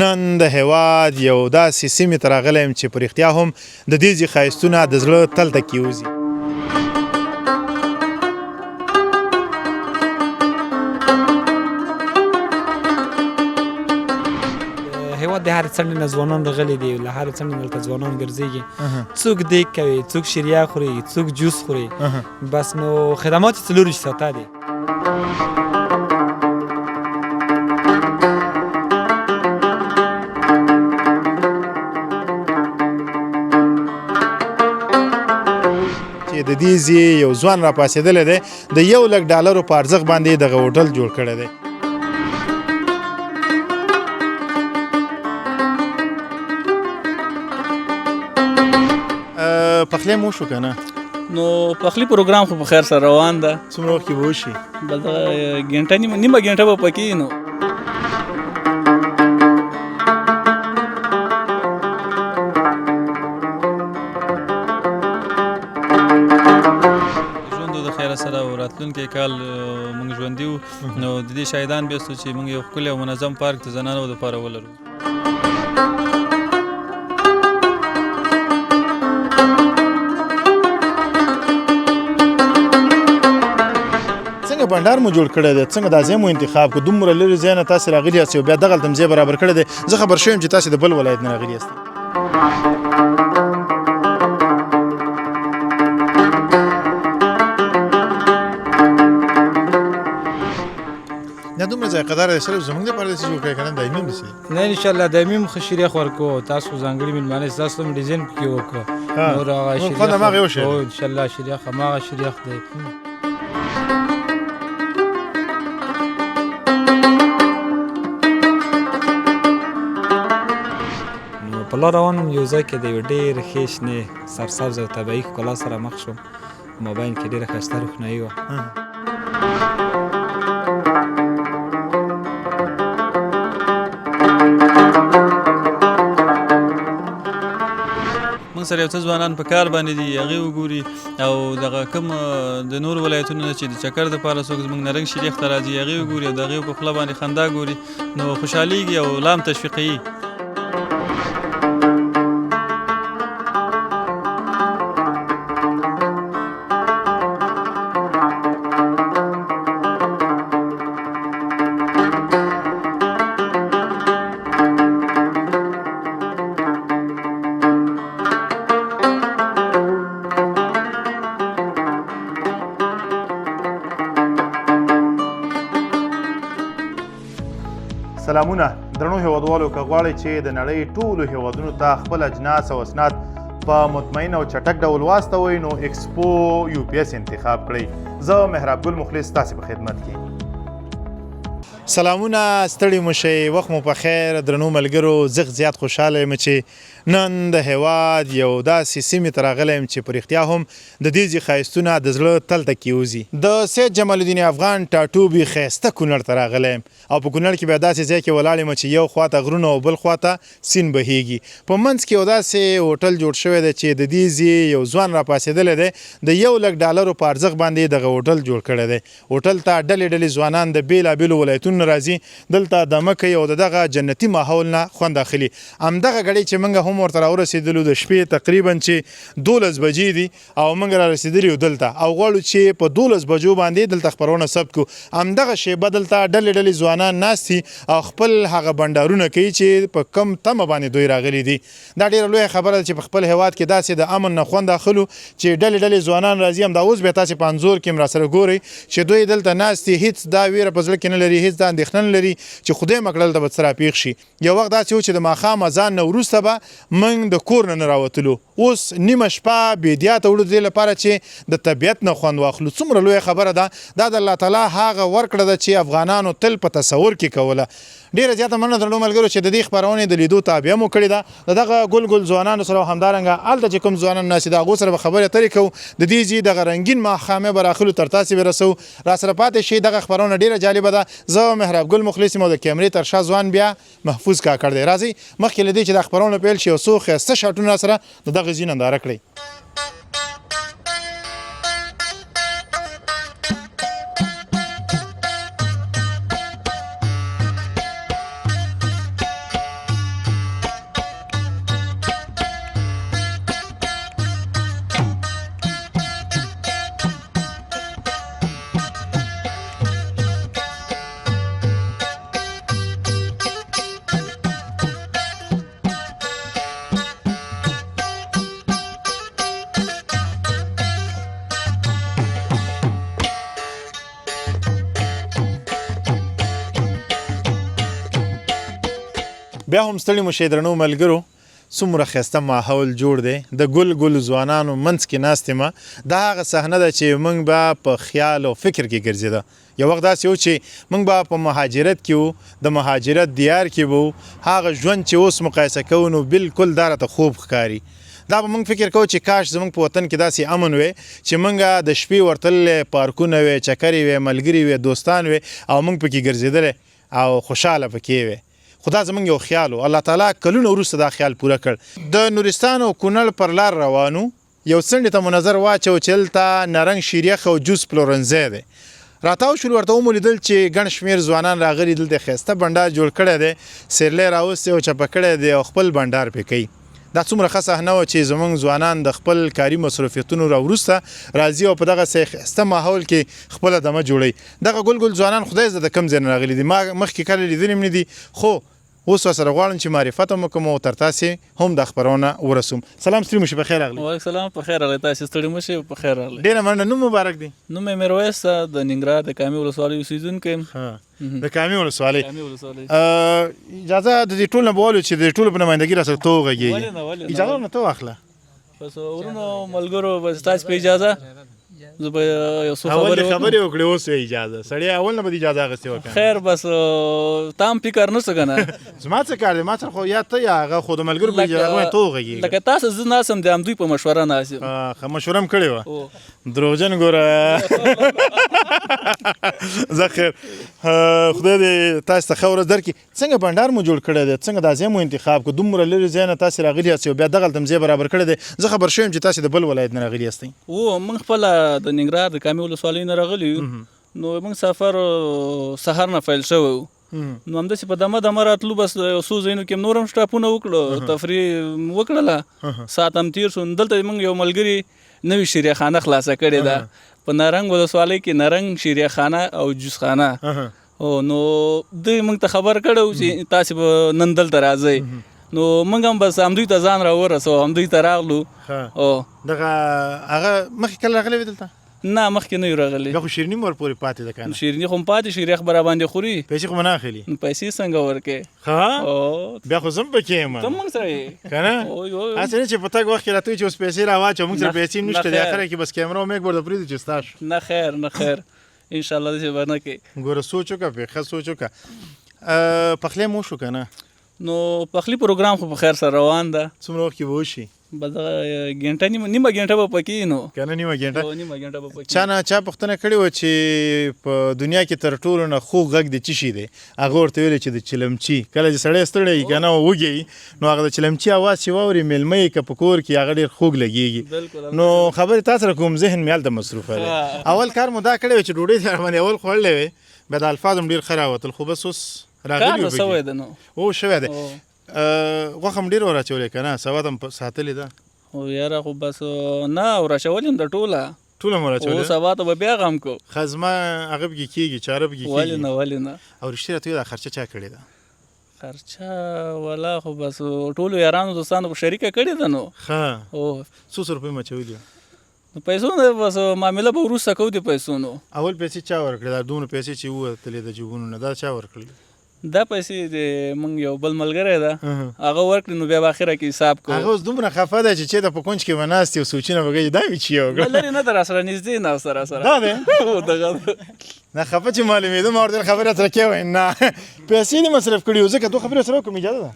نن د هیواد یو داسې سیمې ته راغلی یم چې په رښتیا هم د دې ځای ښایستونه د زړه تل ته کېوځي. هیواد د هر څنډې نه ځوانان راغلي دي، له هر څنډې نه دلته ځوانان ګرځېږي، څوک دیګ کوي، څوک شیریا خوري، څوک جوس خوري، بس نو خدمات یې 24 ساعته دي. د دې ځای یو ځوان را پاڅېدلی دی، د $1,00,000 په ارزښت باندې دغه هوټل جوړ کړی دی. پخلی مو وشو که نه؟ نو پخلی پروګرام خو په خیر سره روان ده. څومره وخت کې به وشي؟ بس ګنټه نیمه ګنټه به پکې نو. سره راتلونکی کال موږ ژوندي وو، نو د دې شاهدان بیاستو چې موږ یو ښکلی او منظم پارک د زنانو دپاره ولرو. څنګه بنډار مو جوړ کړی دی؟ څنګه دا ځای مو انتخاب کړو؟ دومره لرې ځای نه تاسې راغلي یاست او بیا دغلته ځای برابر کړی دی. زه خبر شوی یم چې تاسې د بل ولایت نه راغلي یاست. دا دومره ځای قداره دی، صرف زموږ دپاره داسې جوړ کړی که نه دایمي هم داسې؟ نه انشاءالله دایمي هم ښه شیریخ ورکوو. تاسو ځانګړي مېلمانه ستاسو هم ډیزاین پکې وکړو. نور هغه شیریخ خوند هماغه یو شی دی. انشاءالله شیریخ هماغه شیریخ دی. نو په لار روان وم، یو ځای کې د یوې ډېرې ښې شنې سرسبزه او طبیعي ښکلا سره مخ شوم. موبایل کې ډېره ښایسته روښنایي وه. موږ سره یو څه ځوانان په کار باندې دي، هغې وګوري او دغه کوم د نورو ولایتونو نه چې د چکر دپاره څوک زموږ نرنګ شیریخ ته راځي، هغې وګوري او د هغې په خوله باندې خندا ګوري، نو خوشحالېږي او لا هم تشویقوي. سلامونه درنو هیوادوالو، که غواړئ چې د نړۍ ټولو هیوادونو ته خپل اجناس او اسناد په مطمئن او چټک ډول واستوئ نو ایکسپو UPS انتخاب کړئ. زه مهراب ګل مخلص تاسې په خدمت کې. سلامونه، ستړي مو شئ، وخت مو په خیر. درنو ملګرو، زه زیات خوشحاله یم چې نن د هیواد یو داسې سیمې ته راغلی یم چې په رښتیا هم د دې ځای ښایستونه د زړه تل ته کېوځي. د سید جمال الدین افغان ټاټوبي ښایسته کونړ ته راغلی یم او په کونړ کې بیا داسې ځای کې ولاړ یم چې یو خواته غرونه او بل خواته سیند بهیږي. په منځ کې یو داسې هوټل جوړ شوی دی چې د دې ځای یو ځوان را پاڅېدلی دی، د $1,00,000 په ارزښت باندې دغه هوټل جوړ کړی دی. هوټل ته ډلې ډلې ځوانان د بېلابېلو ولایتونو راځي، دلته دمه کوي او د دغه جنتي ماحول نه خوند اخلي. همدغه ګړۍ چې موږ هم ورته راورسېدلو د شپې تقریبا چې 12 بجې دي او موږ را رسېدلي یو دلته او غواړو چې په 12 بجو باندې دلته خپرونه ثبت کړو. همدغه شیبه دلته ډلې ډلې ځوانان ناست دي او خپل هغه بنډارونه کوي چې په کم تمه باندې دوی راغلي دي. دا ډېره لویه خبره ده چې په خپل هیواد کې داسې د امن نه خوند اخلو چې ډلې ډلې ځوانان راځي. همدا اوس بیا تاسې په انځور کې هم راسره ګورئ چې دوی دلته ناست دي، هېڅ دا ویره په زړه کې نه لري، هېڅ دا اندېښنه نه لري چې خدای مکړه دلته به څه راپېښ شي. یو وخت داسې و چې د ماښام اذان نه وروسته به موږ د کور نه راوتلو، اوس نیمه شپه بیدیا ته وړو د دې لپاره چې د طبیعت نه خوند واخلو. څومره لویه خبره ده. دا د الله تعالی هغه ورکړه ده چې افغانانو تل په تصور کې کوله. ډېره زیاته مننه درنو ملګرو چې د دې خپرونې د لیدو تابعه مو کړې ده. د دغه ګل ګل ځوانانو سره او همدارنګه هلته چې کوم ځوانان ناست دي د هغو سره به خبرې اترې کوو. د دې ځای دغه رنګین ماښامې به راخلو تر تاسې به رسوو. راسره پاتې شئ، دغه خپرونه ډېره جالبه ده. زه مهراب ګل مخلص یم او د کیمرې تر شا ځوان بیا محفوظ کاکړ دی. راځئ مخکې له دې چې دا خپرونه پیل شي یو څو ښایسته شاټونه راسره د دغه ځای ننداره کړئ. بیا هم ستړي مو شئ درنو ملګرو څومره ښایسته ماحول جوړ دی د ګل ګل ځوانانو منځ کې ناستې ما دا هغه صحنه ده چې موږ به په خیال او فکر کې ګرځېده یو وخت داسې و چې موږ به په مهاجرت کې وو د مهاجرت دیار کې به وو هغه ژوند چې اوس مقایسه کوو نو بالکل دا راته خوب ښکاري دا به موږ فکر کوو چې کاش زموږ په وطن کې داسې امن وی چې موږ د شپې ورتللی پارکونه وی چکرې وی ملګري وی دوستان وی او موږ پکې ګرځېدلی او خوشحاله پکې وی خو دا زموږ یو خیال و الله تعالی کلونه وروسته دا خیال پوره کړ د نورستان او کونړ پر لار روانو یو څنډې ته مو نظر واچو چې هلته نرنګ شیریخ او جوس پلورنځی دی راتاو شول ورته ومو لیدل چې ګڼ شمېر ځوانان راغلي دلته ښایسته بنډار جوړ کړی دی سیرلی راوستی او چپه کړی دی او خپل بنډار پې کوي دا څومره ښه صحنه وه چې زموږ ځوانان د خپل کاري مصروفیتونو راوروسته راځي او په دغسې ښایسته ماحول کې خپله دمه جوړوي دغه ګل ګل ځوانان خدای زده کم ځای نه راغلي دي ما مخکې کله لیدلي هم نه دي خو اوس ورسره غواړم چې معرفت هم وکړم او تر تاسې هم دا خپرونه ورسوم سلام ستړي مو شي په خیر راغلي وعلیکم سلام په خیر راغلی تاسې ستړي مو شئ په خیر راغلی ډېره مننه نوم مبارک دی نوم یې میرویس د ننګرهار د کامې ولسوالۍ اوسېدونکی یم د کامې ولسوالۍ کامې ولسوالۍ اجازه د دې ټول نه به ولو چې د ټولو په نمایندګي راسره ته وغږېږي اجازه نه ته واخله بس ورونو ملګرو بس تاسې په اجازه زه به یو څو اول خبرې دې خبرې وکړې اوس یې اجازه سړی اول نه به دې اجازه اخیستې وه خیر بس تا هم فکر نه څه که نه زما څه کار دی ما سره خو یا ته یا هغه خو د ملګرو په اجازه باندې ته وغږېږه لکه تاسو زه ناست یم د همدوی په مشوره ناست یم ښه مشوره هم کړې وه دروغجن ګوره زه خیر خدای دې تاسو ته ښه ورځ درکړي څنګه بنډار مو جوړ کړی دی څنګه دا ځای مو انتخاب کړو دومره لرې ځای نه تاسې راغلي یاست او بیا دغلته هم ځای برابر کړی دی زه خبر شوی یم چې تاسې د بل ولایت نه راغلي یاستئ موږ خپله د ننګرهار د کامې ولسوالۍ نه راغلي یو نو موږ سفر سهار نه پیل شوی و نو همداسې په دمه دمه راتلو بس یو څو ځایونو کې نور هم سټاپونه وکړو تفریح وکړله ساعت هم تېر شو دلته موږ یو ملګري نوې شیریخانه خلاصه کړې ده په نارنګ ولسوالۍ کې نارنګ شیریخانه او جوس خانه نو دوی موږ ته خبر کړی چې تاسې به نن دلته راځئ نو موږ هم بس همدوی ته ځان راورسو همدوی ته راغلو دغه هغه مخکې کله راغلی وې دلته نه مخکې نه یو راغلی بیا خو شیریني مو ورپورې پاتې ده که نه شیریني خو هم پاتې شیریخ به راباندې خوري پیسې خو به نه اخلي نو پیسې څنګه ورکې ښه بیا خو زه هم پکې یم ته موږ سره یې که نه هسې نه چې په تګ وخت کې راته وایي چې اوس پیسې راواچوه موږ سره پیسې نشته دی اخره کې بس کیمره او میک ورته پرېږدو چې ستا شو نه خیر نه خیر انشاءالله داسې به نه کوې ګوره سوچ وکړه پرې ښه سوچ وکړه پخلی مو وشو که نه نو پخلی پروګرام خو په خیر سره روان ده څومره وخت کې به وشي به دغه ګنټه نیمه ګنټه به پکې نو که نه نیمه ګنټه نیمه ګنټه به پکې چا نه چا پوښتنه کړې وه چې په دنیا کې تر ټولو نه خوږ غږ د څه شي دی هغه ورته ویلې چې د چلمچي کله چې سړی ستړی وي که نه وږی نو هغه د چلمچي اواز چې واوري میلمه یې که په کور کې هغه ډېر خوږ لګېږي نو خبرې تا سره کوم ذهن مې هلته مصروفه دی اول کار مو دا کړی وی چې ډوډۍ دې باندې اول خوړلی وې بیا د الفاظ هم ډېر ښه راوتل خو بس اوس راغلي کار سوی ده نو او شوی دی غوښه هم ډېر وراچولی که نه سواد هم ساتلې ده خو یاره خو بس نه وراچول یم د ټوله ټوله مو وراچولې او سبا ته به بیا غم کو ښه زما هغه پکې کېږي چاره پکې کېږي ولې نه ولې نه او رښتیا راته وایه دا خرچه چا کړې ده خرچه والا خو بس ټولو یارانو دوستانو په شریکه کړې ده نو ښه او څو څو روپۍ مچولي نو پیسو نه بس معامله به وروسته کوو د پیسو نو اول پیسې چا ورکړې دا دومره پیسې چې ووتلې د جیبونو نه دا چا ورکړلې دا پیسې د موږ یو بل ملګری ده هغه ورکړي نو بیا به اخره کې حساب کوو هغه اوس دومره خفه ده چې چېرته په کونج کې به ناست یو سوچونه به کوي دا مې چې یې وکړه لرې نه ده راسره نږدې نه سره سره دا دی دغه نه خفه چې معلومېده ما ورته خبرې سره کې وایم نه پیسې دې مصرف کړي وو ځکه دوه خبرې سره وکړم اجازه ده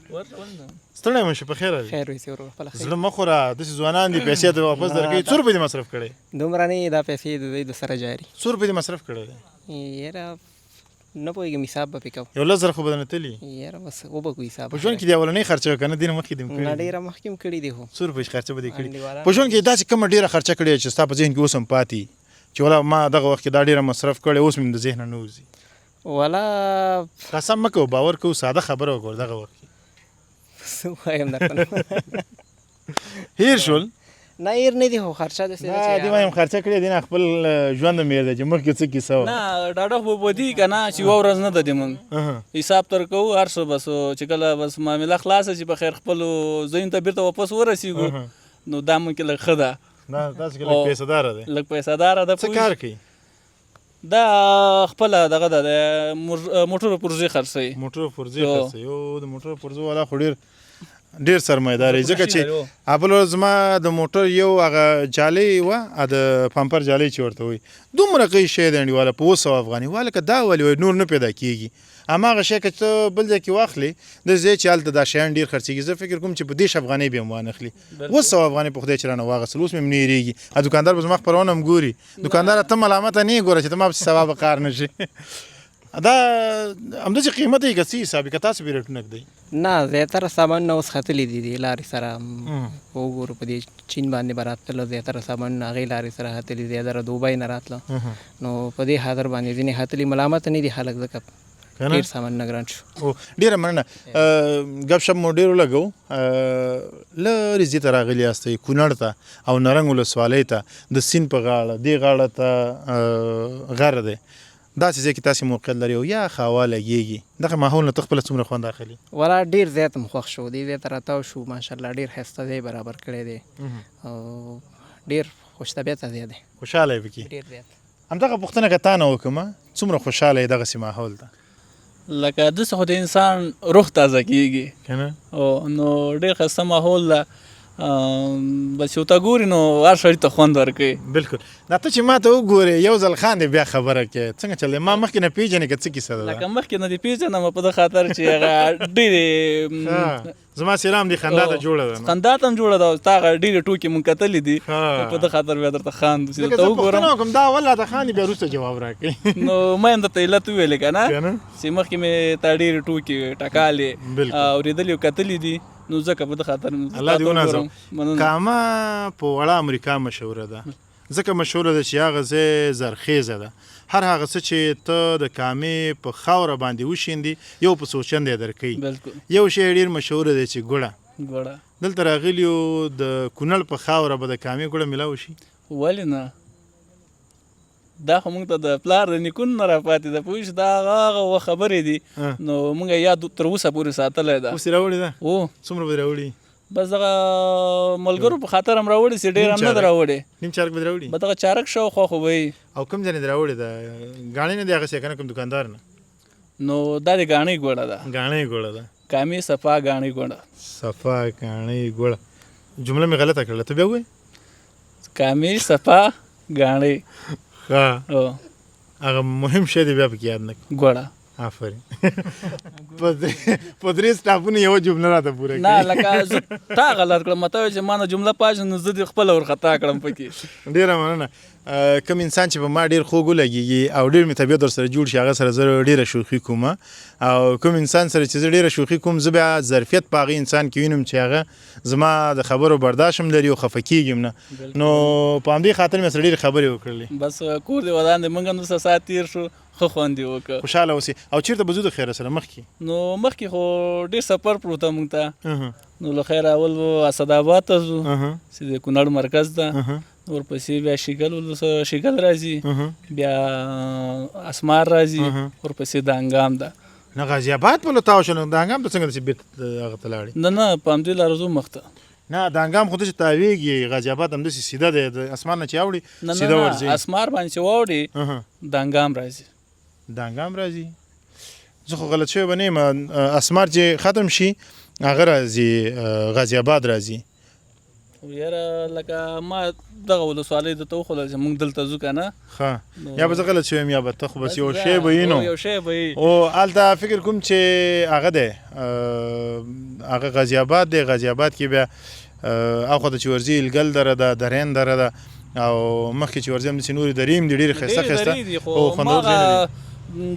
ستړی مو شي په خیر راځي خیر وي ورو خپل زړه مه خوره داسې ځوانان دي پیسې ته واپس درکوي څو روپۍ دې مصرف کړی دومره نه دا پیسې د دوی د سره جاري څو روپۍ دې مصرف کړی دی یاره نه پوهېږم حساب به پې کوم یو لس زره خو به درنه تلي یاره بس وبکو حساب په ژوند کې دې اولنۍ خرچه وکړه نه دې نه مخکې دې نه ډېره مخکې هم کړي دي خو څو روپۍ خرچه به دې کړي په ژوند کې داسې کومه ډېره خرچه کړې چې ستا په ذهن کې اوس هم پاتې چې ولا ما دغه وخت کې دا ډېره مصرف کړې اوس مې د ذهنه نه وځي والا قسم مه کوو باور کوو ساده خبره وکړو دغه وخت کې څه وایم درته هیر شول نه هیر نه دي خو خرچه داسې ده چې دې وایم خرچه کړې دي نه خپل ژوند هم هېر دی چې مخکې څه کیسه وه نه ډاډه خو به دي که نه چې یوه ورځ نه ده د موږ حساب تر کوو هر څه بس چې کله بس معامله خلاصه چې په خیر خپلو ځایونو ته بېرته واپس ورسېږو نو دا مونږ کې لږ ښه ده نه تاسو کې لږ پیسه داره دی لږ پیسه داره ده څه کار کوي دا خپله دغه ده د موټرو پرزې خرڅوي موټر پرزې خرڅوي یو د موټر پرزو والا خو ډېر سرمایه‌دار دی ځکه چې بل ورځ زما د موټر یو هغه جالۍ وه د پمپر جالۍ چې ورته وایي دومره قوي شی دی انډیواله په 200 افغاني واله که دا ولې وایي نور نه پیدا کېږي هماغه شی که ته بل ځای کې واخلې د ځای چې هلته دا شیان ډېر خرڅېږي زه فکر کوم چې په 10 افغانۍ به هم وانخلي 200 افغانۍ په خدای چې رانه واغستل اوس مې هم نه هېرېږي دوکاندار به زما خپرونه هم ګوري دوکانداره ته ملامته نه یې ګوره چې ته ما پسې سبا به کار نه شي دا همداسې قیمت یې که څه حساب یې که تاسو پرې ریټونه ږدئ نه زیاتره سامانونه اوس ختلي دي د لارې سره وګورو په دې چین باندې به راتلل زیاتره سامانونه هغې لارې سره ختلي زیاتره دوبۍ نه راتله نو په دې خاطر باندې ځینې ختلي ملامت نه دي خلک ځکه ډېر سامانونه ګران شو ډېره مننه ګپ شپ مو ډېر ولګو لرې ځای ته راغلي یاستئ کونړ ته او نرنګ ولسوالۍ ته د سیند په غاړه دې غاړه ته غر دی داسې ځای کې تاسې موقعیت لرئ او یا هوا لګېږي دغه ماحول نه ته خپله څومره خوند اخلي ولا ډېر زیات م خوښ شو دې ځای ته راتاو شو ماشاءالله ډېر ښایسته ځای برابر کړی دی او ډېر خوش طبیعته ځای دی خوشحاله یې پکې ډېر زیات همدغه پوښتنه که تا نه وکړم څومره خوشحاله یې دغسې ماحول ته لکه داسې خو د انسان روح تازه کېږي که نه نو ډېر ښایسته ماحول ده بس یو ته ګوري نو هر سړي ته خوند ورکوي بلکل دا ته چې ما ته وګورې یو ځل خاندې بیا خبره کوې څنګه چل دی ما مخکې نه پېژنې که څه کیسه ده لکه مخکې نه دې پېژنم په دې خاطر چې هغه ډېرې زما سیرام دی خندا ته جوړه ده خندا ته هم جوړه ده تا هغه ډېرې ټوکې مونږ کتلې دي په دې خاطر بیا درته خاندو چې درته وګورم وکړم دا اول راته خاندي بیا وروسته جواب راکړي نو ما هم درته علت وویلې که نه چې مخکې مې تا ډېرې ټوکې ټکالې اورېدلې او کتلې دي نو ځکه په دې خاطر الله دې ونازو کامه په وړه امریکا مشهوره ده ځکه مشهوره ده چې هغه ځای زرخیزه ده هر هغه څه چې ته د کامې په خاوره باندې وشیندي یو په سوچند یې درکوي یو شی ډېر مشهوره دی چې ګوړه دلته راغلي یو د کونړ په خاوره به د کامې ګوړه میلاو شي ولې نه دا خو موږ ته د پلار د نیکونو نه راپاتې ده پوه شې دا هغه خبرې دي نو موږ یې یاد تر اوسه پورې ساتلی ده اوس یې راوړې ده او څومره به راوړي بس دغه ملګرو په خاطر هم راوړي چې ډېر هم نه ده راوړې نیم چارک به راوړي به دغه چارک شاوخوا خو به وي او کوم ځای نه راوړې ده ګاڼې نه دی اخیستې که نه کوم دوکاندار نه نو دا د ګاڼۍ ګوړه ده ګاڼۍ ګوړه ده کامې صفا ګاڼۍ ګوړه صفا ګاڼۍ ګوړه جمله مې غلطه کړله ته بیا ووایې کامې صفا ګاڼۍ ښه هغه مهم شی دی بیا پکې یاد نه ګوړه آفرین په درې سټاپونو یوه جمله راته پوره کړي نه لکه زه تا غلط کړم مته وایي چې ما نه جمله پاشه نو زه دې خپله ورخطا کړم پکې ډېره مننه کوم انسان چې په ما ډېر خوږ ولګېږي او ډېر مې طبیعت ورسره جوړ شي هغه سره زه ډېره شوخي کوم او کوم انسان سره چې زه ډېره شوخي کوم زه بیا ظرفیت په هغه انسان کې وینم چې هغه زما د خبرو برداشت هم لري او خفه کېږم نه نو په همدې خاطر مې سره ډېرې خبرې وکړلې بس کور دې ودان دی موږ هم دلته ساعت تېر شو ښه خوند یې وکړ خوشحاله اوسې او چېرته به ځو د خیره سره مخکې نو مخکې خو ډېر سفر پروت موږ ته نو له خیره اول به اسداباد ته ځو چې د کونړ مرکز ده ورپسې بیا شیګل راځي بیا اسمار راځي ورپسې دانګام ده نه غازي آباد په لتاو شو نو دانګام ته څنګه داسې بېرته هغه ته لاړې نه په همدې لاره ځو مخته نه دانګام خو داسې تاویږي غازي آباد همداسې سیده دی د اسمان نه چې اوړي سیده ورځي اسمار باندې چې واوړي دانګام راځي دانګام راځي زه خو غلط شوی به نه یم اسمار چې ختم شي هغه راځي غازي آباد راځي یاره لکه ما دغه ولسوالۍ درته وښودله چې موږ دلته ځو که نه ښه یا به زه غلط شوی یم یا به ته خو بس یو شی به وي نو یو شی به وي او هلته فکر کوم چې هغه دی هغه غازي آباد دی غازي آباد کې بیا اخوا ته چې ورځي الګل دره ده درین دره ده او مخکې چې ورځي همداسې نورې درې هم دي ډېرې ښایسته ښایسته او خوندور ځایونه دي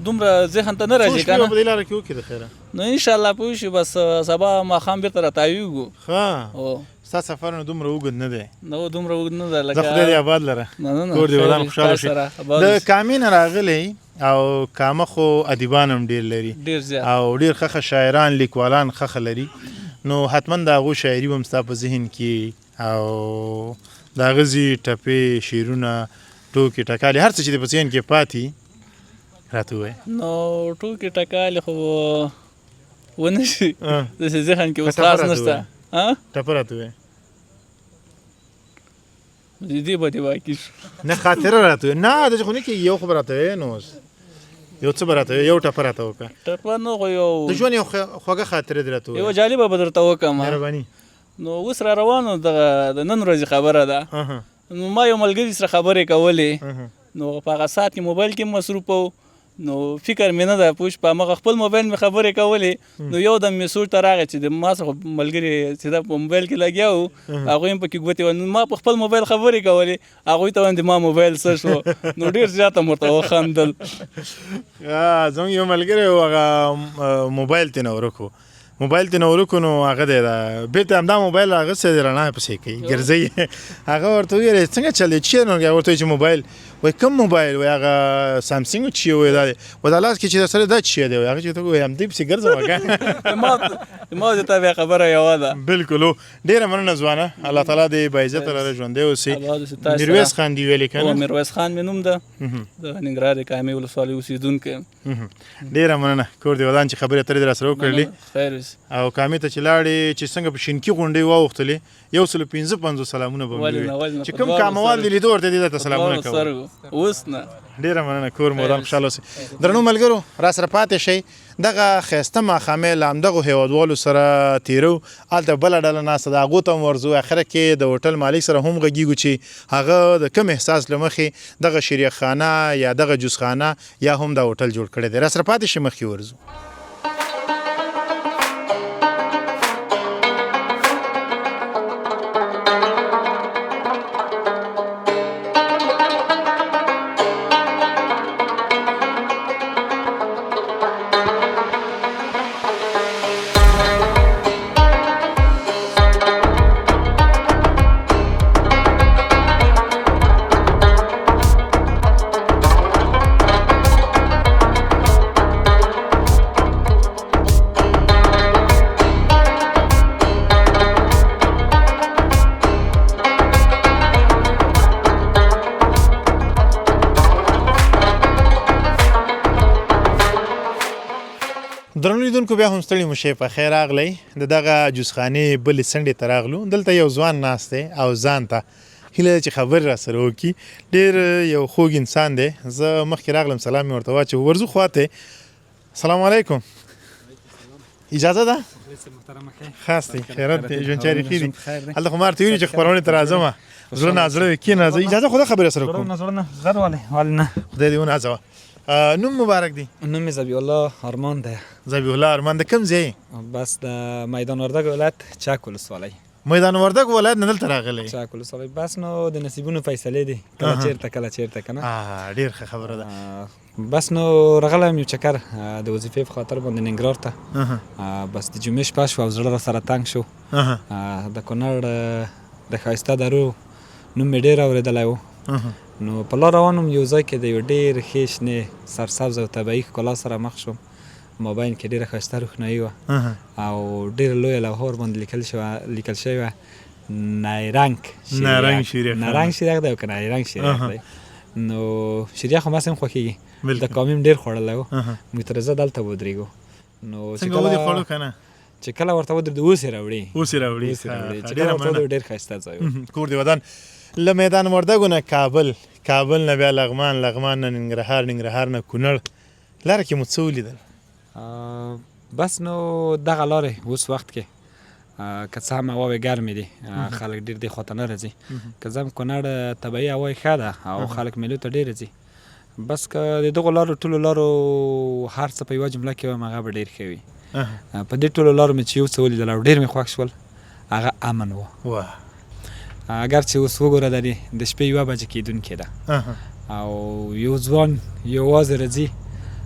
دومره ذهن ته نه راځي که نه په دې لاره کې وکړي د خیره نو انشاءالله پوه شي بس سبا ماښام بېرته راتاویږو ښه ستا سفر نو دومره اوږد نه دی نو دومره اوږد نه ده زه خدای دې آباد لره کور دې ودان خوشحاله شي د کامې نه راغلی او کامه خو ادیبان هم ډېر لري ډېر زیات او ډېر ښه شاعران لیکوالان ښه لري نو حتما د هغو شاعري به هم ستا په ذهن کې او د هغه ځي ټپې شعرونه ټوکې ټکالې هر څه چې دې په ذهن کې پاتې راته ووایه نو ټوکې ټکالې خو ونه شي داسې ذهن کې اوس خاص نشته ټپه راته ووایه دې به دې واقع شو نه خاطره راته نه داسې خو نه کېږي یو خو به راته وایې نو اوس یو څه به راته یو ټپه راته وکړه ټپه نه خو یو د ژوند یو خوږه خاطره دې راته یو ووایه جالبه به درته وکړم مهرباني نو اوس را روانو دغه د نن ورځې خبره ده نو ما یو ملګري سره خبرې کولې نو په هغه ساعت کې موبایل کې مصروف وو نو فکر مې نه ده پوه په مخه خپل موبایل مې خبرې کولې نو یو دم مې سوچ ته راغی چې د ما څخه ملګري چې دا په موبایل کې لګیا وو هغوی هم پکې ګوتې ول ما په خپل موبایل خبرې کولې هغوی ته وایم د ما موبایل څه شو نو ډېر زیاته مې ورته وخندل زموږ یو ملګری و هغه موبایل ترې نه ورک و موبایل ترې نه ورک نو هغه دی دا بېرته همدا موبایل هغه څه دی رڼا پسې کوي ګرځوي هغه ورته وویل څنګه چل دی چیرې نو ورته وایي چې موبایل وایي کوم موبایل وایي هغه سامسنګ چې وایي دا دی وایي دا لاس کې چې در سره دا چی دی وایي هغه چې ته وایي همدې پسې ګرځوه که ما د تا بیا خبره یوه ده بلکل ډېره مننه ځوانه الله تعالی دې باعزته لره ژوندی اوسې میرویس خان دې ویلې که نه میرویس خان مې نوم ده د ننګرهار د کامې ولسوالۍ اوسېدونکی یم ډېره مننه کور دې ودان چې خبرې اترې دې راسره وکړلې خیر اوسې او کامې ته چې لاړې چې څنګه په شینکي غونډۍ واوښتلې 155 سلامونه به مې وي چې کوم کاموال دې لیدو ورته دې درته سلامونه کوم اوس نه ډېره مننه کور مو ودان خوشحاله اوسئ درنو ملګرو راسره پاتې شئ دغه ښایسته ماښامې له همدغو هیوادوالو سره تېرو هلته بله ډله ناسته ده هغو ته هم ورځو اخره کې د هوټل مالک سره هم غږیږو چې هغه د کم احساس له مخې دغه شریخخانه یا دغه جوسخانه یا هم دا هوټل جوړ کړی دی راسره پاتې شئ مخکې ورځو درنو لیدونکو بیا هم ستړي مو شئ په خیر راغلی د دغه جوسخانې بلې څنډې ته راغلو دلته یو ځوان ناست دی او ځان ته هیله ده چې خبرې راسره وکړي ډېر یو خوږ انسان دی زه مخکې راغلم سلام مې ورته واچو ورځو خواته السلام علیکم اجازه ده خاص دی خیرات دی ژوند چارې ښې دي هلته خو ما ورته ویلي چې خپرونې ته راځمه زړه نازړه وي کښېنه زه اجازه خو ده خبرې سره کوم خدای دې ونازوه نوم مبارک دی نوم مې ذبیح الله ارمان دی ذبیح الله ارمان د کوم ځای بس د میدان وردګ ولایت چک ولسوالۍ میدان وردګ ولایت نه دلته راغلی چک ولسوالۍ بس نو د نصیبونو فیصلې دي کله چیرته که نه ډېر ښه خبره ده بس نو راغلی یم یو چکر د وظیفې په خاطر باندې ننګرهار ته بس د جمعې شپه شوه او زړه راسره تنګ شو د کونړ د ښایسته درو نوم مې ډېر اورېدلی و نو په لار روان وم یو ځای کې د یو ډېر ښې شنې سرسبز او طبیعي ښکلا سره مخ شوم مابین کې ډېره ښایسته روښنایي وه او ډېره لویه لوحه ورباندې لیکل شوې وه نارنګ شیریخ دی او که نارنګ شیریخ دی نو شیریخ هم هسې هم خوښېږي د کامي هم ډېر خوړلی و موږ ترې زه دلته ودرېږو نو چې کله ورته ودرېږو اوس یې راوړي چې کله ورته ودرېږو ډېر ښایسته ځای و کور دې ودان له میدان وردګو نه کابل نه بیا لغمان نه ننګرهار نه کونړ لاره کې مو څه ولیدل بس نو دغه لارې اوس وخت کې که څه هم هواوې ګرمې دي خلک ډېر دې خواته نه راځي که زه هم کونړ طبیعي هوا یې ښه ده او خلک میلو ته ډېر ځي بس که د دغو لارو ټولو لارو هر څه په یوه جمله کې وایم هغه به ډېر ښه وي په دې ټولو لارو مې چې یو څه ولیدل او ډېر مې خوښ شول هغه امن و اگر چې اوس وګوره د شپې 1 بجې کېدونکې ده او یو ځوان یوازې راځي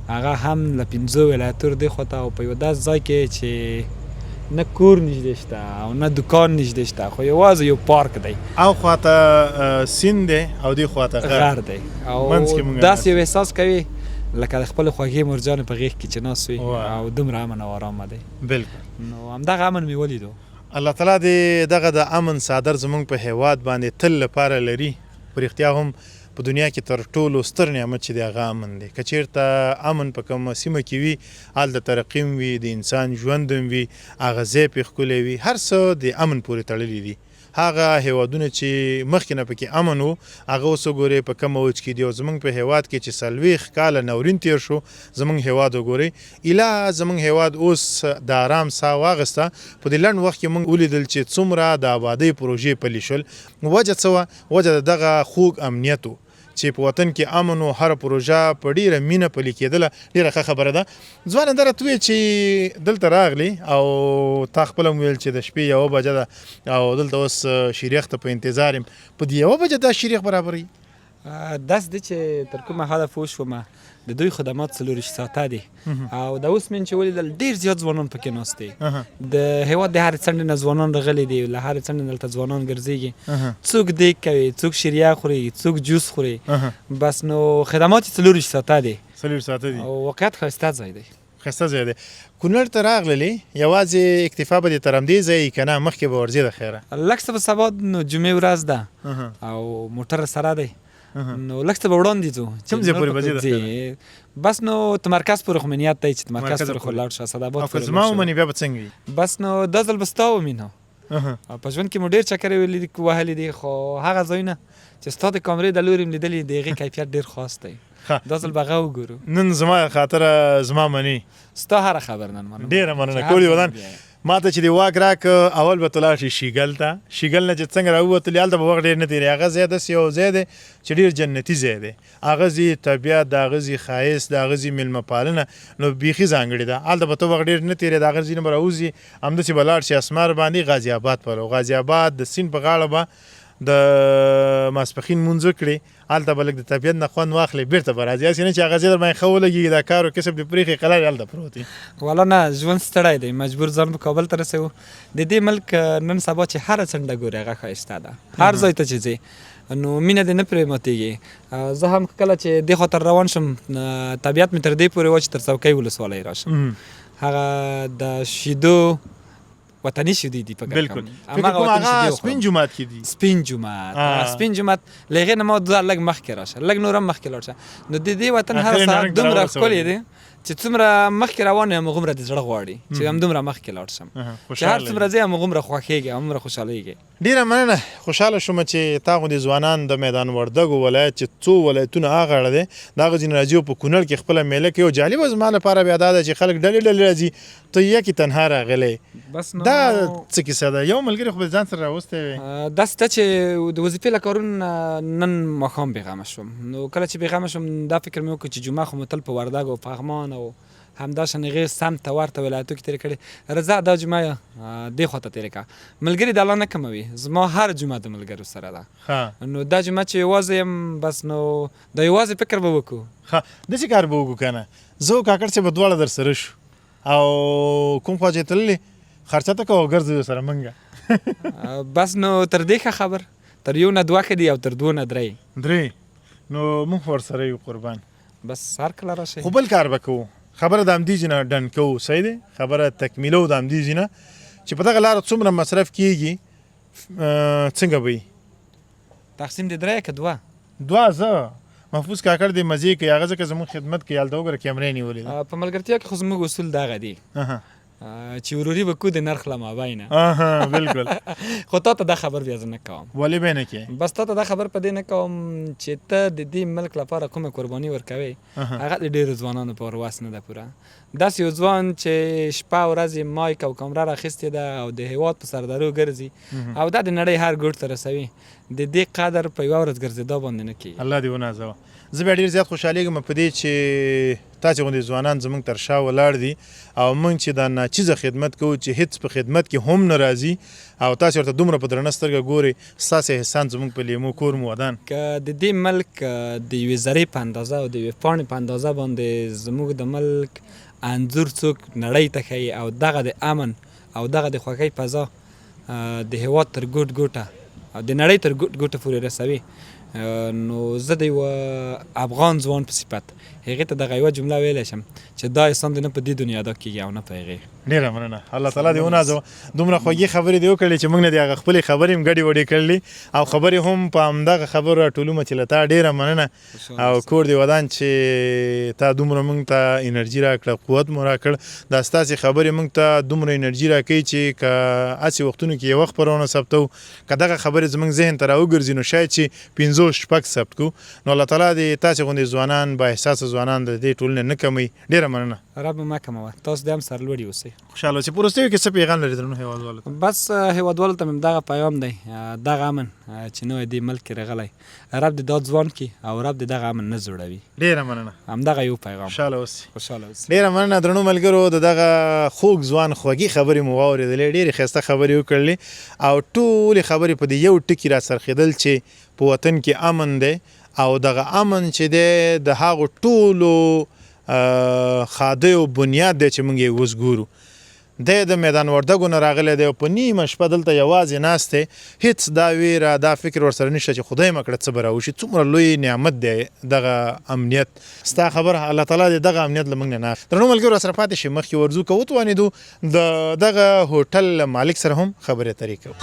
هغه هم له 5 ولایتونو دې خواته او په یو داسې ځای کې چې نه کور نږدې شته او نه دکان نږدې شته خو یوازې یو پارک دی او خواته سیند دی او دې خواته غر دی او داسې یو احساس کوي لکه د خپل خوږې مرجانې په غېږ کې چې ناست وي او دومره امن او ارامه دی بلکل نو همدغه امن مې ولیدو الله تعالی دې دغه د امن څادر زموږ په هیواد باندې تل لپاره لري په رښتیا هم په دنیا کې تر ټولو ستر نعمت چې دی هغه امن دی که چېرته امن په کومه سیمه کې وي هلته ترقي وي د انسان ژوند وي هغه ځای پرې ښکلی وي هر څه د امن پورې تړلي دي هغه هیوادونه چې مخکې نه پکې امن و هغه اوس وګورئ په کم اوج کې دي او زموږ په هیواد کې چې 40 کاله ناورین تیر شو زموږ هیواد وګورئ ایله زموږ هیواد اوس د آرام ساه واغسته په دې لنډ وخت کې موږ ولیدل چې څومره د آبادۍ پروژې پلي شول وجه څه وه وجه د دغه خوږ امنیت و چې په وطن کې امن او هر پروژه په ډیره مینه پلي کېدله ډیره ښه خبره ده ځوانه دره ته وایې چې دلته راغلی او تا خپله هم ویل چې د شپې 1 بجه ده او دلته اوس شیریخ ته په انتظار یم په دې 1 بجه دا شیریخ برابروي داسې دی چې تر کومه حده پوه شومه د دوی خدمات 24 ساعته دي او د اوس من چې ولیدل ډېر زیات ځوانان پکې ناست دي د هېواد د هرې څنډې نه ځوانان راغلي دي له هرې څنډې نه دلته ځوانان ګرځېږي څوک دیګ کوي څوک شیریا خوري څوک جوس خوري بس نو خدمات 24 ساعته دي 24 ساعته دي او واقعیت ښایسته ځای دی ښایسته ځای دی کونړ ته راغللې یوازې اکتفا به دې تر همدې ځای که نه مخکې به ورځې د خیره لږ څه به سبا نو جمعې ورځ ده او موټر سره دی نو لږ څه به وړاندې ځو کوم ځای پورې به ځې بس نو تمرکز پورې خو مې نیت دی چې تمرکز پورې خو لاړ شه اسداباد او که زما ومنې بیا به څنګه وي بس نو دا ځل به ستا ومینو په ژوند کې مو ډېر چکرې وهلي دي خو هغه ځایونه چې ستا د کامرې د لورې مې لیدلي د هغې کیفیت ډېر خاص دی دا ځل به هغه وګورو نن زما خاطره زما مني ستا هره خبر نن منم ډېره مننه کولې ودان ما ته چې د واک راک اول به ته لاړ شي شیګل ته شیګل نه چې څنګه راووتلې هلته به وخت ډېر نه تېرېږي هغه ځای داسې یو ځای دی چې ډېر جنتي ځای دی هغه ځي طبیعت د هغه ځي ښایست د هغه ځي میلمه پالنه نو بیخي ځانګړې ده هلته به ته وخت ډېر نه تېرېږي د هغه ځي نه به راوځي همداسې به لاړ شي اسمار باندې غازي آباد پلو غازي آباد د سیند په غاړه به د ماسپښین مونځ وکړي هلته به لږ د طبیعت نه خوند واخلې بېرته به راځي هسې نه چې هغه ځای در باندې ښه ولګېږي دا کار و کسب دې پرېښې قلار یې هلته پروت وي والا نه ژوند ستړی دی مجبور ځان په کابل ته رسوو د دې ملک نن سبا چې هره څنډه ګورې هغه ښایسته ده هر ځای ته چې ځې نو مینه دې نه پرې ماتېږي زه هم کله چې دې خواته روان شم طبیعت مې تر دې پورې وه چې تر څوکۍ ولسوالۍ راشم هغه د شیدو وطني شیدې دي په بالکل فکر کوم هغه سپین جومات کې دي سپین جومات له هغې نه ما لږ مخکې راشه لږ نور هم مخکې لاړ شه نو د دې وطن هر ساعت دومره ښکلی دی چې څومره مخکې روان یم همغومره د زړه غواړي چې همدومره مخکې لاړ شم چې هر څومره ځې همغومره خوښېږي همغومره خوشحالېږي ډېره مننه خوشحاله شوم چې تا غوندې ځوانان د میدان وردګو ولایت چې څو ولایتونه هغه اړه دی د هغه ځینې راځي او په کونړ کې خپله میله کوي او جالبه زما لپاره بیا دا ده چې خلک ډلې ډلې راځي ته یکې تنها راغلی دا څه کیسه ده یو ملګري خو به ځان سره راوستی وی داسې ده چې د وظیفې له کارونو نن ماښام بېغمه شوم نو کله چې بېغمه شوم دا فکر مې وکړ چې جمعه خو مو تل په وردګ او پغمان او همداشان هغې سمت ته ورته ولایتو کې تېرې کړې رضا دا جمعه دې خواته تېرې کړه ملګري د الله نه کموي زما هر جمعه د ملګرو سره ده نو دا جمعه چې یوازې یم بس نو د یوازې فکر به وکړو داسې کار به وکړو که نه زه او کاکړ چې به دواړه در سره شو او کوم خوا چې تللې خرچه ته کوه او ګرځو سره منګه بس نو تر دې ښه خبر تر یو نه دوه ښه دي او تر دوه نه درې نو موږ ورسره یو قربان بس هر کله راشئ خو بل کار به کوو خبره د همدې ځای نه ډن کوو صحیح دی خبره تکمیلو د همدې ځای نه چې په دغه لاره څومره مصرف کیږي څنګه به وي تقسیم دې درې که دوه زه محفوظ کاکړ دې مزې کوي هغه ځکه زموږ خدمت کوي هلته وګوره کیمرې نیولې ده په ملګرتیا کې خو زموږ اصول دغه دي چې وروري به کو د نرخ له مابینه بالکل خو تا ته دا خبر بیا زه نه کوم ولې به نه کوې بس تا ته دا خبر په دې نه کوم چې ته د دې ملک لپاره کومه قرباني ورکوې هغه د ډېرو ځوانانو په وس نه ده پوره داسې یو ځوان چې شپه ورځ مایک او کامره راخیستې ده او د هېواد په سردارو ګرځي او دا د نړۍ هر ګوټ ته رسوي د دې قدر په یوه ورځ ګرځېدا باندې نه کېږي الله دې ونازوه زه بیا ډېر زیات خوشحالېږم په دې چې تا چې غوندې ځوانان زموږ تر شا ولاړ دي او موږ چې دا ناچیزه خدمت کوو چې هېڅ په خدمت کې هم نه راځي او تاسې ورته دومره په درنه سترګه ګورئ ستاسې احسان زموږ په لیمو کور مو ودان که د دې ملک د یوې ذرې په اندازه او د یوې پاڼې په اندازه باندې زموږ د ملک انځور څوک نړۍ ته ښیي او دغه د امن او دغه د خوښۍ فضا د هېواد تر ګوټ ګوټه او د نړۍ تر ګوټ ګوټه پورې رسوي نو زه د یوه افغان ځوان په صفت هغې ته دغه یوه جمله ویلی شم چې دا احسان دې نه په دې دنیا ادا کېږي او نه په هغې. ډېره مننه، الله تعالی دې ونازوه. دومره خوږې خبرې دې وکړلې چې موږ نه دې هغه خپلې خبرې هم ګډې وډې کړلې او خبرې هم په همدغه خبرو راټولومه چې له تا ډېره مننه او کور دې ودان چې تا دومره موږ ته انرژي راکړه، قوت مو راکړ. دا ستاسې خبرې موږ ته دومره انرژي راکوي چې که هسې وختونو کې یوه خپرونه ثبتو، که دغه خبرې زموږ ذهن ته راوګرځي نو شاید چې 50-60 ثبت کړو. نو الله تعالی دې تاسې غوندې ځوانان، با احساسه ځوانان د دې ټولنې نه کموي. ډېره مننه. رب مه کموه، تاسو د هم سرلوړي اوسئ. خوشحاله اوسئ. په وروستیو کې څه پیغام لري درنو هېوادوالو ته؟ بس هېوادوالو ته مې دغه پیغام دی، دغه امن چې نوی دې ملک کې راغلی، رب دې دا ځوان کړي او رب دې دغه امن نه زوړوي. ډېره مننه. همدغه یو پیغام. خوشحاله اوسئ. خوشحاله اوسئ. ډېره مننه درنو ملګرو، د دغه خوږ ځوان خوږې خبرې مو واورېدلې، ډېرې ښایسته خبرې وکړلې او ټولې خبرې په دې یو ټکي را څرخېدل چې په وطن کې امن دی او دغه امن چې دی د هغو ټولو خادیو بنیاد دی چې موږ یې اوس ګورو. دی د میدان وردګو نه راغلی دی او په نیمه شپه دلته یوازې ناست دی، هېڅ دا ویره دا فکر ورسره نشته چې خدای مه کړه څه به راوشي. څومره لوی نعمت دی دغه امنیت. ستا خبره الله تعالی دې دغه امنیت له موږ نه اخلي. درنو ملګرو راسره پاتې شئ، مخکې ورځو که وتوانېدو د دغه هوټل مالک سره هم خبرې اترې کوو.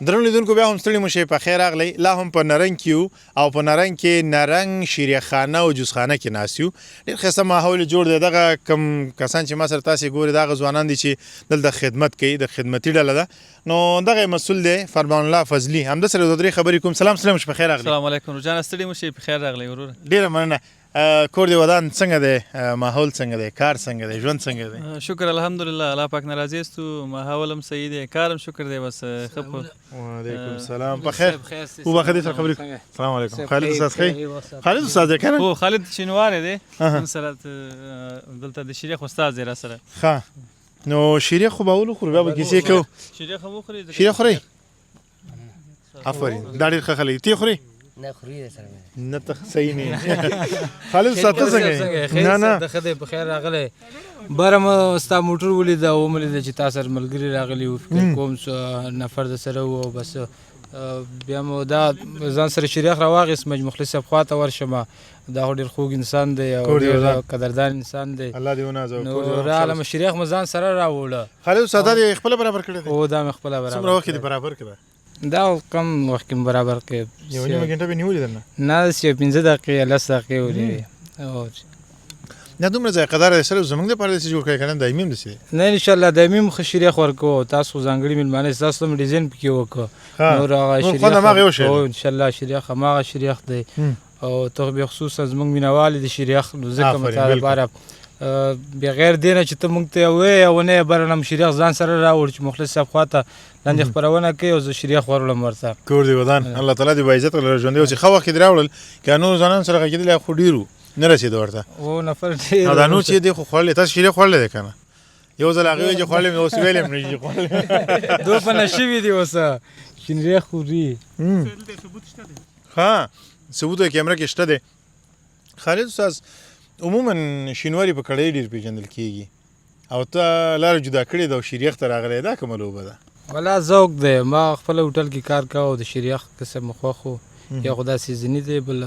درنو لیدونکو بیا هم ستړي مو شئ، په خیر راغلی. لا هم په نرنګ کې یو او په نرنګ کې نرنګ شیرخانه او جوسخانه کې ناست یو. ډېر ښایسته ماحول جوړ دی. دغه کم کسان چې ما سره تاسې ګورئ دغه ځوانان دي چې دلته خدمت کوي، د خدمتي ډله ده. نو دغه مسؤل دی فرمان الله فضلي، همده سره دوه درې خبرې کوم. سلام سلام په خیر راغلی. السلام علیکم روجان، ستړي مو شئ، په خیر راغلی وروره. ډېره مننه. کور دې ودان څنګه دی؟ ماحول څنګه دی؟ کار څنګه دی؟ ژوند څنګه دی؟ شکر الحمدلله، الله پاک نه راضي استو، ماحول هم صحیح دی، کار هم شکر دی. بس ښه په وعلیکم السلام. په خیر وبخښه دې سره خبرې. السلام علیکم. خالد استاد ښه؟ خالد استاد دی که نه؟ هو خالد شینواری دی، من سره دلته د شیریخ استاد دی را سره. ښه نو شیریخ خو به ولوخورو، بیا به کیسې کوو. شیریخ هم وخوري. شیریخ خورئ؟ آفرین، دا ډېر ښه خلک دي. تی خورئ؟ نه خوري ده سره نه ته صحیح نه خالد استاد ته څنګه یې؟ نه نه د ښه دی، په خیر راغلی. بره مو ستا موټر ولید او ومولید چې تا سره ملګري راغلي وو، فکر کوم نفر د سره وو. بس بیا مو دا ځان سره شیریخ راواخیست، مخلص صاحب خوا ته ورشم. دا خو ډېر خوږ انسان دی او ډېر قدردان انسان دی. الله دې ونازوه. نو راغلم شیریخ مو ځان سره راوړه. خالد استاد دا دې خپله برابر کړی دی؟ هو دا مې خپله برابر. څومره وخت کې دې برابر کړه؟ دا کم وخت کې برابر کړې، یوه نیمه ګنټه به نیولې درنه؟ نه داسې 15 دقیقې 10 دقیقې ولې. دا دومره ذایقه‌دار دی سره زموږ دپاره داسې جوړ کړی که نه دایمي هم داسې دی؟ نه انشاءالله دایمي هم ښه شیریخ ورکوو. تاسو خو ځانګړي مېلمانه یاست، تاسو ته مې ډیزاین پکې وکړه. نور هغه شیریخ انشاءالله شیریخ هماغه شیریخ دی او ته بیا خصوصا زموږ مینهوال د شیریخ، نو ځکه مو تا لپاره بغیر دې نه چې ته موږ ته وایې او نه یې بره نه شیریخ ځان سره راوړ چې مخلص صاحب خوا ته لاندې خپرونه کوي او زه شیریخ وروړم ورته. کور دې ودان، الله تعالی دې باعزته لره ژوندی اوسي. ښه وخت کې دې راوړل، که نورو ځوانانو سره غږېدلی خو ډېرو نه رسېده ورته. او نفر ډېر او دا نور چې دې خو خوړلی، تاسو شیریخ خوړلی دی که نه؟ یو ځل هغې وایي چې خوړلی مې، اوس ویلی هم نه شي خوړلی. دوه په نشوي دي اوس شیریخ خوري. ها ثبوت یې کیمره کې شته دی. خالد استاد عموما شینواري په کړۍ ډېر پېژندل کېږي او ته لاره جدا کړې ده او شیریخ ته راغلی، دا کومه لوبه ده؟ والا ذوق دی. ما خپل هوټل کې کار کوه او د شیریخ کسب مې خوښ و. یا خو دا سیزني دی، بل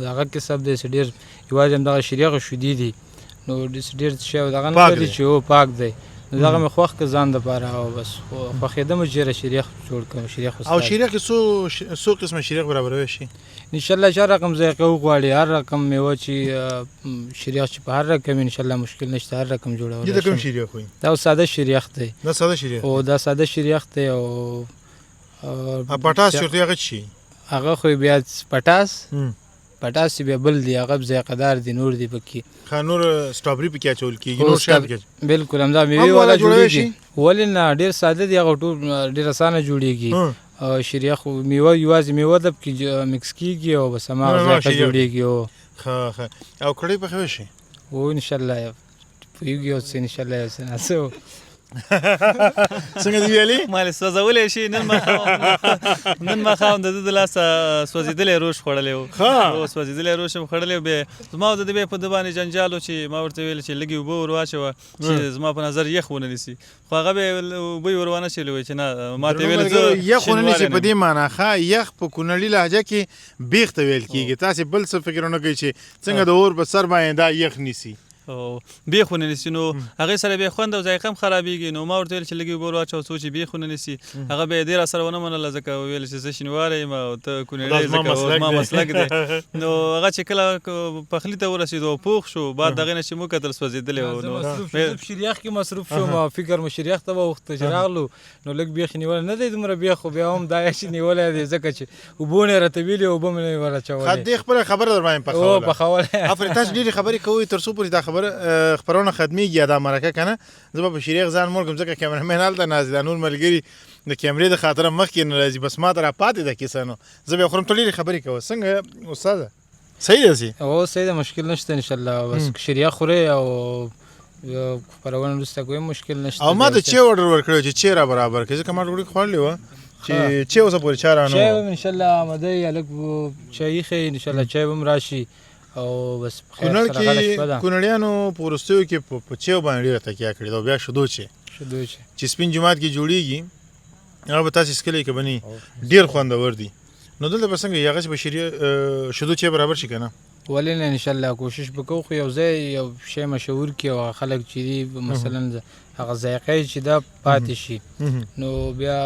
هغه کسب دی چې ډېر یوازې همدغه شیریخ او شودې دي، نو ډېر شی دغه نه لري چې هو پاک دی. نو دغه مې خوښ که ځان دپاره او بس خوښېدم چې یاره شیریخ جوړ کړم. شیریخ او شیریخ کې څو قسمه شیریخ برابرولی شي؟ انشاءالله چې هر رقم ذایقه وغواړي، هر رقم میوه چې شیریخ چې په هر رقم انشاءالله مشکل نشته، هر رقم جوړولی شي. دا کوم شیریخ وایي؟ دا ساده شیریخ دی. دا ساده شیریخ؟ او دا ساده شیریخ دی او پټاس چورته هغه شي هغه خو بیا پټاس پټاس بیا بل دی هغه ذایقه‌دار دی نور دی پکې خا نور سټرابري پکې اچول کیږي نور شاید کې بالکل همدا میوه والا جوړیږي ولې نه ډیر ساده دی هغه ټول ډیر اسانه جوړیږي او شریخ میوه یوازې میوه د پکې مکس کیږي او بس هغه ذایقه جوړیږي او او کړي په خوي شي او ان شاء الله یو یو ان شاء الله سناسو څنګه دی ویلي مال سوځولې شي نن ما خاوند د لاسه سوځیدلې روش خړلې او سوځیدلې روش خړلې به زما د دې په دبانې جنجالو چې ما ورته ویل چې لګي وبو ورواچو چې زما په نظر یخ ونه نسی خو هغه به ورونه شلوي چې نه ما ته ویل زه یخ ونه نسی په دې معنی ښه یخ په کونړی لهجه کې بیخ ته ویل کیږي تاسو بل څه فکرونه کوي چې څنګه د اور په سر باندې دا یخ نسی او بیخونه نسی نو هغه سره به خوند او ذایقه هم خرابېږي نو ما ورته ویل چې لګي وبو ورواچو سوچ بیخونه نسی هغه به ډیر سره ونه منله ځکه ویل چې زه شینواره ما او ته کونړی ځکه ما مسلک دی نو هغه چې کله پخلی ته ورسېدو او پوخ شو بعد دغه نه چې مو کتل سوځېدلې نو شریخ کې مصروف شو ما فکر مو شریخ ته وخت راغلو نو لګ بیخ نیول نه دی دومره بیخ خو بیا هم دا شي نیولې دی ځکه چې وبونه راته ویلې او به مې ورچولې خدای خبره در باندې پخوله افر تاسو ډېری خبرې کوي تر څو پورې دا خبرونه ختميږي دا مرکه کنه زه په شریخ ځان مور کوم ځکه کیمرمن حالت نازل نور ملګری د کیمرې د خاطر مخکې نه راځي بس ما تر پاتې د کیسانو زه به خورم ټولې خبرې کوم څنګه استاد صحیح دی او صحیح ده مشکل نشته ان شاء الله بس شریعه خوره او پرونه رسته کوم مشکل نشته او ما د چی order ورکړو چې چیرې برابر کې ځکه ما ډوډۍ خوړلې و چې چی اوسه پورې چارانو چای ان شاء الله آماده الګ چای خې ان شاء الله چای هم راشي او بس کونړ کې کونړیانو پورستیو کې په چیو باندې ډیره تکیه کړې دا بیا شدو چې سپین جماعت کې جوړیږي هغه به تاسو سکلې کې بني ډیر خوندور دي نو دلته به څنګه هغه به شریعه شدو چې برابر شي کنه ولې نه ان شاء الله کوشش وکړو خو یو ځای یو شی مشهور کی او خلک چې مثلا هغه ذایقه چې دا پاتې شي نو بیا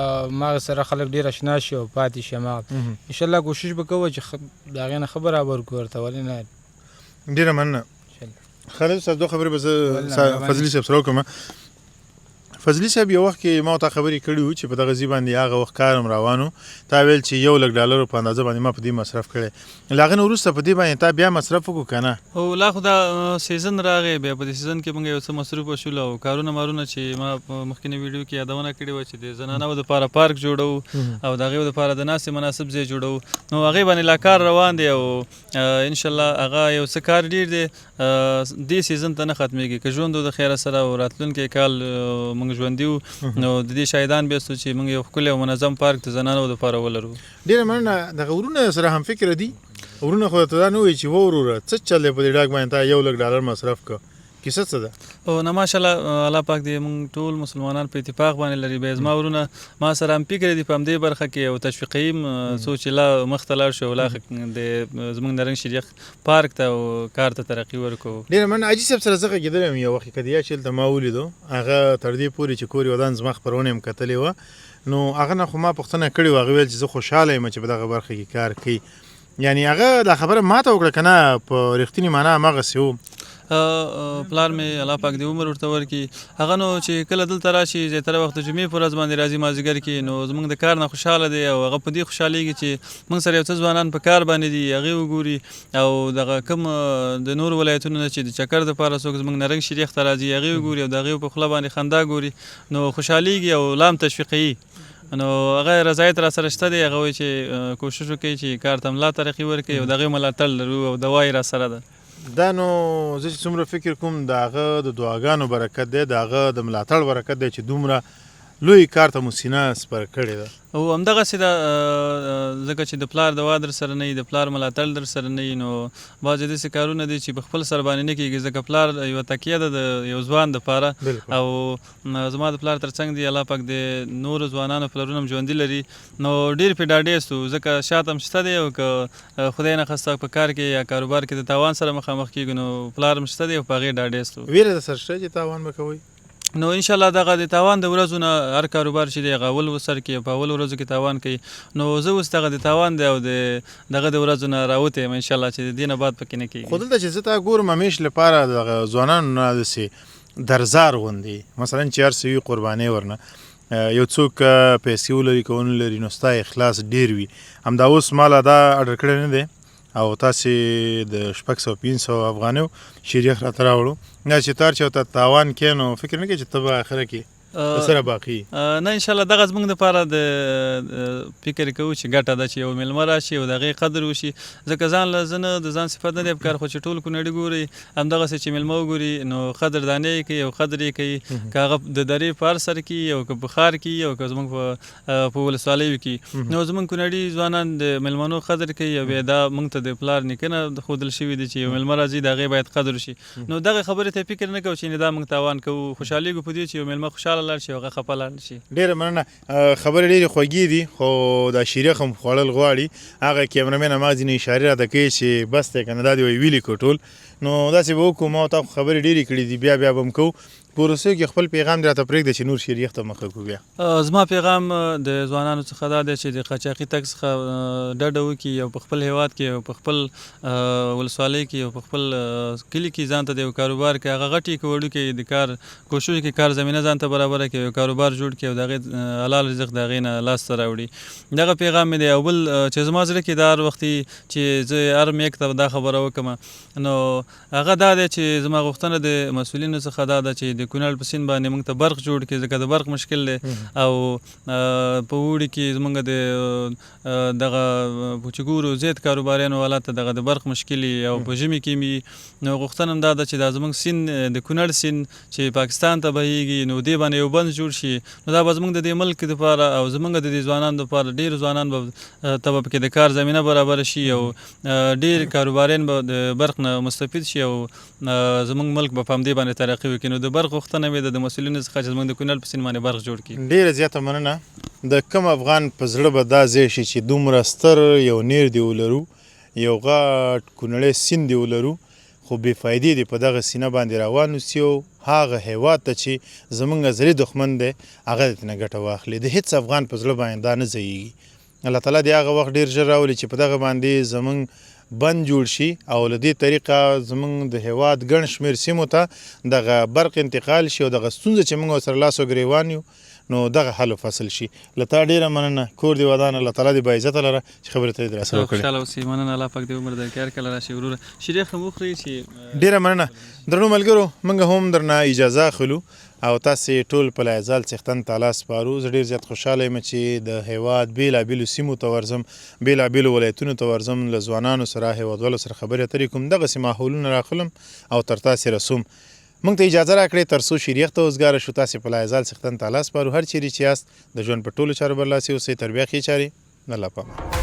ما سره خلک ډیر آشنا شي او پاتې شي ما ان شاء الله کوشش وکړو چې دا غنه خبره ورکورته ولې نه ډیره مننه خالد صاحب دوه خبرې به فضلی صاحب سره کوم فضلی صاحب یو وخت کې ما ته خبرې کړې و چې په دغه ځای باندې هغه وخت کارم روانو تا ویل چې $1,00,000 په اندازه باندې ما په دې مصرف کړی لاغه نو وروسته په دې باندې تا بیا مصرف وکړو کنه او لا خو دا سیزن راغی بیا په دې سیزن کې موږ یو څه مصرف وشول او کارونه مارونه چې ما مخکینی ویډیو کې یادونه کړې و چې د زنانو د لپاره پارک جوړو او دغه د لپاره د ناس مناسب ځای جوړو نو هغه باندې لا کار روان دی او ان شاء الله هغه یو څه کار ډیر دی دې سیزن ته نه ختمېږي که ژوند د خیر سره او راتلونکي کال موږ ژوندیو نو د دې شاهدان به چې موږ یو ښکلی او منظم پارک د زنانو دپاره ولرو ډېره مننه دغه ورونه سره هم فکره دي ورونه خو ته دا نه وایي چې وروره څه چل دی په دې ډاګ باندې تا $1,00,000 مصرف کړه کیسه څه ده او نه ماشاءالله الله پاک دې موږ ټول مسلمانان په اتفاق باندې لري به زما ورونه ما سره هم فکر دي په همدې برخه کې او تشویقي سوچ لا مخته لاړ شو لا د زموږ نرنګ شریخ پارک ته او کار ته ترقي ورکړو ډېره مننه حاجي صاحب سره زه غږېدلی یو وخت کدیا چې هلته ما ولیدو هغه تر دې پورې چې کور ودان زما خپرونه یې کتلې وه نو هغه نه خو ما پوښتنه کړې وه هغه ویل چې زه خوشحاله یم چې په دغه برخه کې کار کوي یعنی هغه دا خبره ما ته وکړه که نه په رښتینې معنا هماغسې و پلار مې الله پاک دې عمر ورته ورکړي هغه نو چې کله دلته راشي زیاتره وخت د جمعې په ورځ باندې راځي مازدیګر کې نو زموږ د کار نه خوشحاله دی او هغه په دې خوشحالېږي چې موږ سره یو څه ځوانان په کار باندې دي هغې وګوري او دغه کوم د نورو ولایتونو نه چې د چکر دپاره څوک زموږ نرنګ شریخ ته راځي هغې وګوري او د هغې په خوله باندې خندا ګوري نو خوشحالېږي او لام تشویقوي نو هغه رضایت را سره شته دی هغه وایي چې کوشش وکړي چې کار ته ملا ترقي ورکړي او د هغې ملاتړ لرو او دوا یې را سره ده دا نو زه چې څومره فکر کوم د هغه د دعاګانو برکت دی د هغه د ملاتړ برکت دی چې دومره لوی کار ته مو سینه سپر کړې ده او همدغسې ده ځکه چې د پلار دوا در سره نه وي د پلار ملاتړ در سره نه وي نو بعضې داسې کارونه دي چې په خپل سر باندې نه کېږي ځکه پلار یوه تکیه ده د یو ځوان دپاره او زما د پلار تر څنګ دی الله پاک د نورو ځوانانو پلرونه هم ژوندي لري نو ډېر پرې ډاډې استو ځکه شاته هم شته دی او که خدای نخواسته په کار کې یا کاروبار کې د تاوان سره مخامخ کېږو نو پلار هم شته دی او په هغې ډاډې استو ویره در سره شته چې تاوان به کوئ نو ان شاء الله دغه د تاوان د ورځو نه هر کاروبار چې دی هغه اول سر کې په اول ورځو کې تاوان کوي نو زه اوس دغه د تاوان دی او دغه د ورځو نه راوتی یم ان شاء الله چې د دې نه بعد پکې نه کېږي خو دلته چې زه تا ګورم همیش لپاره دغه ځوانانو نه داسې درزار غوندې مثلا چې هر څه وي قربانۍ ورنه یو څوک پیسې ولري که ونه لري نو ستا اخلاص ډېر وي. همدا اوس ماله دا اډر کړی نه دی او تاسې د 600-500 افغانیو شیریخ راته راوړو. دا چې تار چې ورته تاوان کې نو فکر نه کوې چې ته به اخره کې سره باقي نه انشاءالله دغه زموږ دپاره د فکر کوو چې ګټه ده چې یو میلمه راشي او د هغې قدر وشي. ځکه ځان له زه نه د ځان صفت نه دی پکار خو چې ټول کونړي ګوري همدغسې چې میلمه وګوري نو قدردانۍ یې کوي او قدر یې کوي که هغه د درې په هر سر کې او که په ښار کې او که زموږ په ولسوالیو کې نو زموږ کونړي ځوانان د میلمنو قدر کوي او بیا دا موږ ته د پلار نیکه نه ښودل شوي دي چې یو میلمه راځي د هغې باید قدر وشي. نو دغه خبرې ته فکر نه کوو چې دا موږ تاوان کوو. خوشحالېږو په دې چې یو میلمه خوشحاله لاړ شي او هغه خفه لاړ شي. ډېره مننه. خبرې ډېرې خوږې دي خو دا شیریخ هم خوړل غواړي. هغه کیمرمین هماغه ځینې اشارې راته کوي چې بس دی که نه دا دې وایي ویلي کړو ټول. نو داسې به وکړو ما او تا خو خبرې ډېرې کړي دي بیا به هم کوو. په وروستیو کې خپل پیغام دې راته پرېږده چې نور شیریخ ته مخه کړو بیا. زما پیغام د ځوانانو څخه دا دی چې د قاچاقي تګ څخه ډډه وکړي او په خپل هیواد کې او په خپل ولسوالۍ کې او په خپل کلي کې ځان ته د یو کاروبار کې هغه غټي که وړوکی د کار کوشش وکړي کار زمینه ځان ته برابره کړي یو کاروبار جوړ کړي او د هغې حلال رزق د هغې نه لاسته راوړي. دغه پیغام مې دی. او بل چې زما زړه کې دا هر وختي چې زه هر میک ته دا خبره وکړم نو هغه دا دی چې زما غوښتنه د مسؤلینو څخه دا ده چې د کونړ په سیند باندې موږ ته برق جوړ کړي ځکه د برق مشکل دی او په اوړي کې زموږ د دغه چې ګورو زیات کاروباریانو والا ته دغه د برق مشکل او په ژمي کې مي نو غوښتنه هم دا ده چې دا زموږ سیند د کونړ سیند چې پاکستان ته بهیږي نو دې باندې یو بند جوړ شي نو دا به زموږ د دې ملک دپاره او زموږ د دې ځوانانو دپاره ډېر ځوانان به ته به پکې د کار زمینه برابره شي او ډېر کاروباریان به د برق نه مستفید شي او زموږ ملک به په همدې باندې ترقي وکړي. نو د برق غوښتنه مې د مسؤلینو څخه چې زموږ د کونړ په سیند باندې برق جوړ کړي. ډېره زیاته مننه. د کوم افغان په زړه به دا ځای شي چې دومره ستر یو نیر دی ولرو یو غټ کونړی سیند دی ولرو خو بې فایدې دی په دغه سینه باندې روان اوسي او هغه هیواد ته چې زموږ ازلي دښمن دی هغه د ترېنه ګټه واخلي. د هېڅ افغان په زړه باندې دا نه ځایږي. الله تعالی دې هغه وخت ډېر ژر راولي چې په دغه باندې زموږ بند جوړ شي او له دې طریقه زموږ د هیواد ګڼ شمېر سیمو ته دغه برق انتقال شي او دغه ستونزه چې موږ ورسره لاس و ګرېوان یو نو دغه حل و فصل شي. له تا ډېره مننه. کور دې ودان. الله تعالی دې باعزته لره چې خبرې ته دې راسره وکړې. خوشحاله اوسئ. مننه. الله پاک دې عمر درکړي. هر کله راشئ وروره شیریخ هم وخورئ چې ډېره مننه. درنو ملګرو موږ هم درنه اجازه اخلو او تاسې ټول په لایزال څښتن تعالی سپارو. زه ډېر زیات خوشحاله یم چې د هیواد بېلابېلو سیمو ته ورځم بېلابېلو ولایتونو ته ورځم له ځوانانو سره هیوادوالو سره خبرې اترې کوم دغسې ماحولونه راخلم او تر تاسې رسوم. موږ ته اجازه راکړئ تر څو شیریخ ته وزګاره شو. تاسې په لایزال څښتن تعالی سپارو. هر چیرې چې یاست د ژوند په ټولو چارو برلاسي اوسئ. تر بیا ښې چارې. الله پامان.